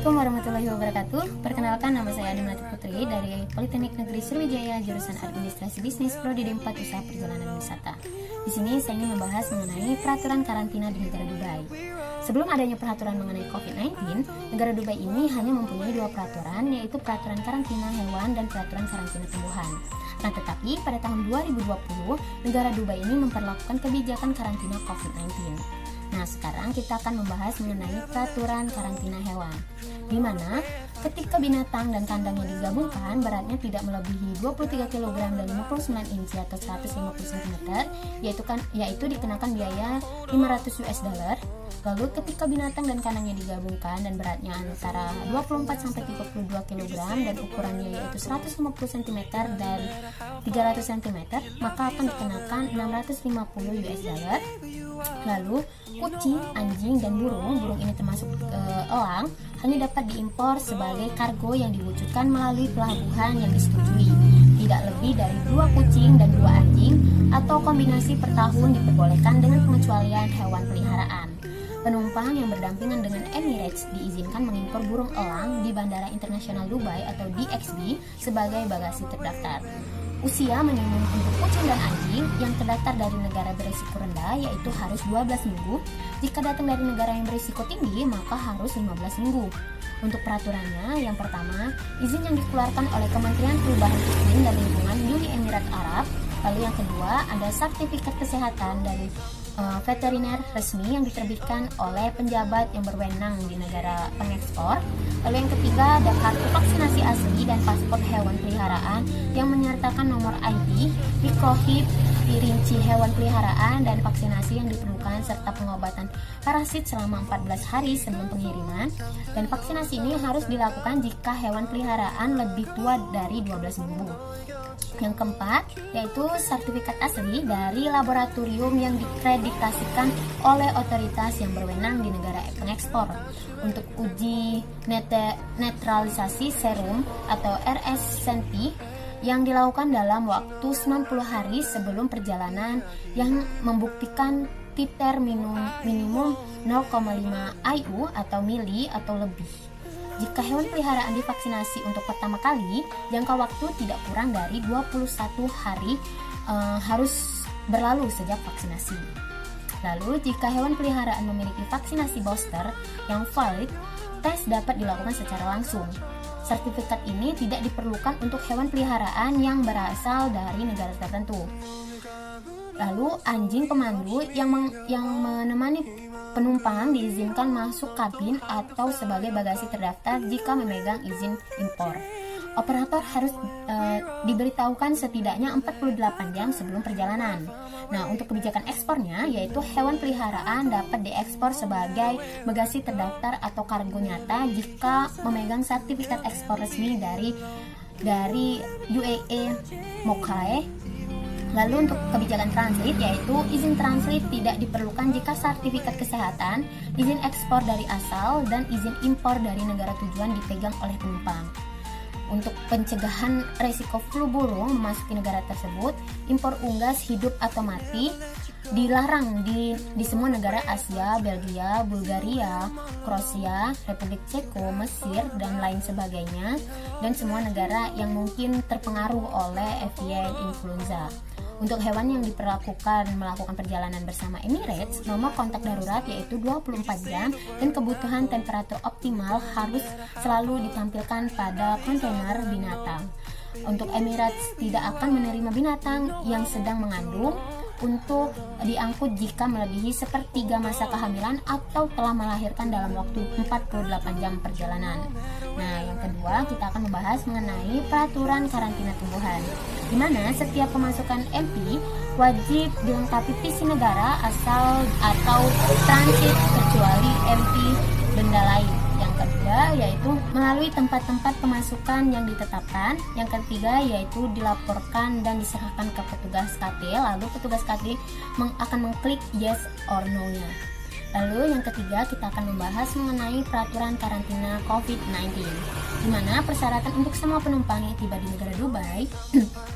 Assalamualaikum warahmatullahi wabarakatuh. Perkenalkan, nama saya Adi Melati Putri dari Politeknik Negeri Sriwijaya, jurusan Administrasi Bisnis Prodi D4 Usaha Perjalanan Wisata. Di sini saya ingin membahas mengenai peraturan karantina di negara Dubai. Sebelum adanya peraturan mengenai COVID-19, negara Dubai ini hanya mempunyai dua peraturan, yaitu peraturan karantina hewan dan peraturan karantina tumbuhan. Nah, tetapi pada tahun 2020, negara Dubai ini memperlakukan kebijakan karantina COVID-19. Nah, sekarang kita akan membahas mengenai peraturan karantina hewan, di mana ketika binatang dan kandangnya digabungkan beratnya tidak melebihi 23 kg dan 59 inci atau 150 cm, yaitu dikenakan biaya 500 US dollar. Lalu ketika binatang dan kandangnya digabungkan dan beratnya antara 24 sampai 32 kg dan ukurannya yaitu 150 cm dan 300 cm, maka akan dikenakan 650 US dollar. Lalu kucing, anjing, dan burung ini termasuk elang, hanya dapat diimpor sebagai kargo yang diwujudkan melalui pelabuhan yang disetujui. Tidak lebih dari 2 kucing dan 2 anjing atau kombinasi per tahun diperbolehkan dengan pengecualian hewan peliharaan. Penumpang yang berdampingan dengan Emirates diizinkan mengimpor burung elang di Bandara Internasional Dubai atau DXB sebagai bagasi terdaftar. Usia minimum untuk kucing dan anjing yang terdaftar dari negara berisiko rendah yaitu harus 12 minggu. Jika datang dari negara yang berisiko tinggi, maka harus 15 minggu. Untuk peraturannya, yang pertama, izin yang dikeluarkan oleh Kementerian Perubahan Iklim dan Lingkungan Uni Emirat Arab. Lalu yang kedua, ada sertifikat kesehatan dari veteriner resmi yang diterbitkan oleh penjabat yang berwenang di negara pengekspor. Lalu yang ketiga, ada kartu vaksinasi asli dan paspor hewan peliharaan yang menyertakan nomor ID, mikrochip, rinci hewan peliharaan, dan vaksinasi yang diperlukan serta pengobatan parasit selama 14 hari sebelum pengiriman. Dan vaksinasi ini harus dilakukan jika hewan peliharaan lebih tua dari 12 minggu. Yang keempat, yaitu sertifikat asli dari laboratorium yang dikreditasikan oleh otoritas yang berwenang di negara pengekspor untuk uji netralisasi serum atau RS-SNP yang dilakukan dalam waktu 90 hari sebelum perjalanan yang membuktikan titer minimum 0,5 IU atau mili atau lebih. Jika hewan peliharaan divaksinasi untuk pertama kali, jangka waktu tidak kurang dari 21 hari harus berlalu sejak vaksinasi. Lalu, jika hewan peliharaan memiliki vaksinasi booster yang valid, tes dapat dilakukan secara langsung. Sertifikat ini tidak diperlukan untuk hewan peliharaan yang berasal dari negara tertentu. Lalu, anjing pemandu yang menemani penumpang diizinkan masuk kabin atau sebagai bagasi terdaftar jika memegang izin impor. Operator harus diberitahukan setidaknya 48 jam sebelum perjalanan. Nah, untuk kebijakan ekspornya, yaitu hewan peliharaan dapat diekspor sebagai bagasi terdaftar atau kargo nyata jika memegang sertifikat ekspor resmi dari UAE MOCAE. Lalu untuk kebijakan transit, yaitu izin transit tidak diperlukan jika sertifikat kesehatan, izin ekspor dari asal, dan izin impor dari negara tujuan dipegang oleh penumpang. Untuk pencegahan resiko flu burung memasuki negara tersebut, impor unggas hidup atau mati dilarang di semua negara Asia, Belgia, Bulgaria, Kroasia, Republik Ceko, Mesir, dan lain sebagainya, dan semua negara yang mungkin terpengaruh oleh avian influenza. Untuk hewan yang melakukan perjalanan bersama Emirates, nomor kontak darurat yaitu 24 jam dan kebutuhan temperatur optimal harus selalu ditampilkan pada kontainer binatang. Untuk Emirates tidak akan menerima binatang yang sedang mengandung untuk diangkut jika melebihi sepertiga masa kehamilan atau telah melahirkan dalam waktu 48 jam perjalanan. Nah, yang kedua kita akan membahas mengenai peraturan karantina tumbuhan, di mana setiap pemasukan MP wajib dilengkapi visi negara asal atau transit kecuali MP benda lain. Yang kedua yaitu melalui tempat-tempat pemasukan yang ditetapkan. Yang ketiga yaitu dilaporkan dan diserahkan ke petugas KT, lalu petugas KT akan mengklik yes or no-nya. Lalu yang ketiga kita akan membahas mengenai peraturan karantina COVID-19, di mana persyaratan untuk semua penumpang yang tiba di negara Dubai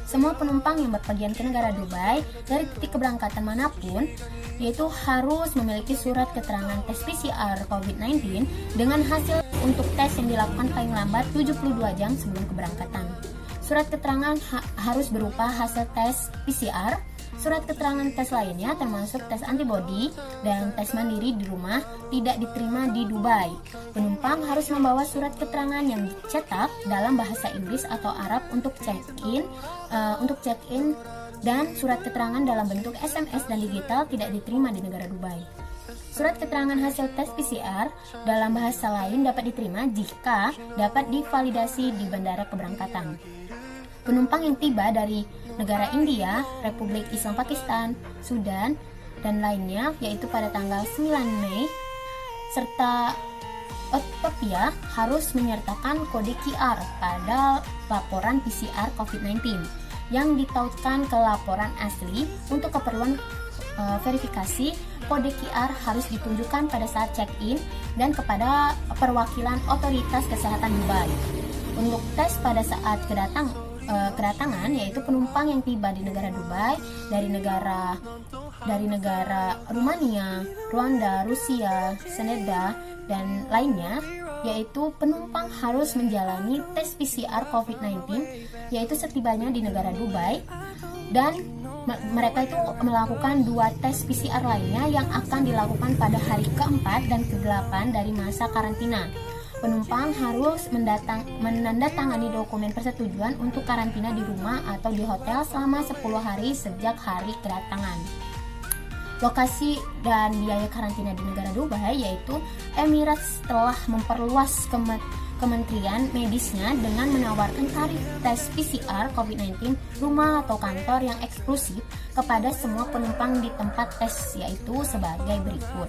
semua penumpang yang berpergian ke negara Dubai dari titik keberangkatan manapun yaitu harus memiliki surat keterangan tes PCR COVID-19 dengan hasil untuk tes yang dilakukan paling lambat 72 jam sebelum keberangkatan. Surat keterangan harus berupa hasil tes PCR, surat keterangan tes lainnya termasuk tes antibodi dan tes mandiri di rumah tidak diterima di Dubai. Penumpang harus membawa surat keterangan yang dicetak dalam bahasa Inggris atau Arab untuk check-in dan surat keterangan dalam bentuk SMS dan digital tidak diterima di negara Dubai. Surat keterangan hasil tes PCR dalam bahasa lain dapat diterima jika dapat divalidasi di bandara keberangkatan. Penumpang yang tiba dari negara India, Republik Islam Pakistan, Sudan, dan lainnya yaitu pada tanggal 9 Mei serta Ethiopia harus menyertakan kode QR pada laporan PCR COVID-19 yang ditautkan ke laporan asli. Untuk keperluan verifikasi, kode QR harus ditunjukkan pada saat check-in dan kepada perwakilan otoritas kesehatan Dubai. Untuk tes pada saat kedatangan, yaitu penumpang yang tiba di negara Dubai dari negara Rumania, Rwanda, Rusia, Senegal, dan lainnya, yaitu penumpang harus menjalani tes PCR COVID-19 yaitu setibanya di negara Dubai, dan mereka itu melakukan 2 tes PCR lainnya yang akan dilakukan pada hari ke-4 dan ke-8 dari masa karantina. Penumpang harus menandatangani dokumen persetujuan untuk karantina di rumah atau di hotel selama 10 hari sejak hari kedatangan. Lokasi dan biaya karantina di negara Dubai, yaitu Emirates telah memperluas kementerian medisnya dengan menawarkan tarif tes PCR COVID-19 rumah atau kantor yang eksklusif kepada semua penumpang di tempat tes, yaitu sebagai berikut.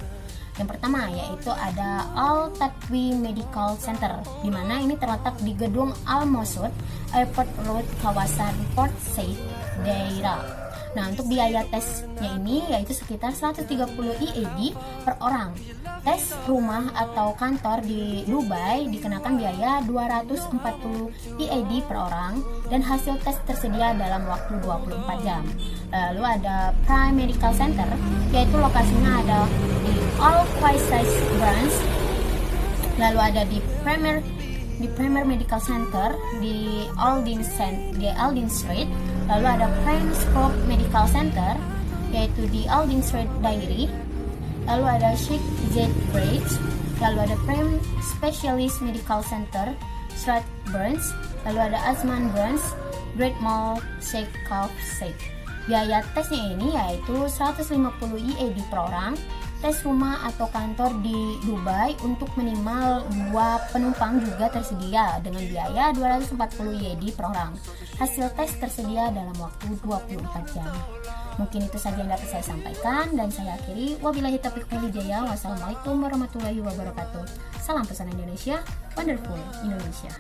Yang pertama yaitu ada Al Tatwi Medical Center, di mana ini terletak di gedung Al Mosud Airport Road, kawasan Port Said, Deira. Nah, untuk biaya tesnya ini yaitu sekitar 130 IAD per orang. Tes rumah atau kantor di Dubai dikenakan biaya 240 IAD per orang dan hasil tes tersedia dalam waktu 24 jam. Lalu ada Prime Medical Center, yaitu lokasinya ada di Al Qaisais Branch. Lalu ada di Premier Medical Center di Aldin Street. Lalu ada Prime Scope Medical Center, yaitu di Aldin Street Dairy. Lalu ada Sheikh Zayed Bridge. Lalu ada Prime Specialist Medical Center, Strat Branch. Lalu ada Azman Branch, Great Mall, Sheikh Khalifa Sheikh. Biaya tesnya ini yaitu 150 IAD per orang. Tes rumah atau kantor di Dubai untuk minimal 2 penumpang juga tersedia dengan biaya 240 IAD per orang. Hasil tes tersedia dalam waktu 24 jam. Mungkin itu saja yang dapat saya sampaikan dan saya akhiri. Wabillahi taufiq wal hidayah. Wassalamualaikum warahmatullahi wabarakatuh. Salam pesan Indonesia, wonderful Indonesia.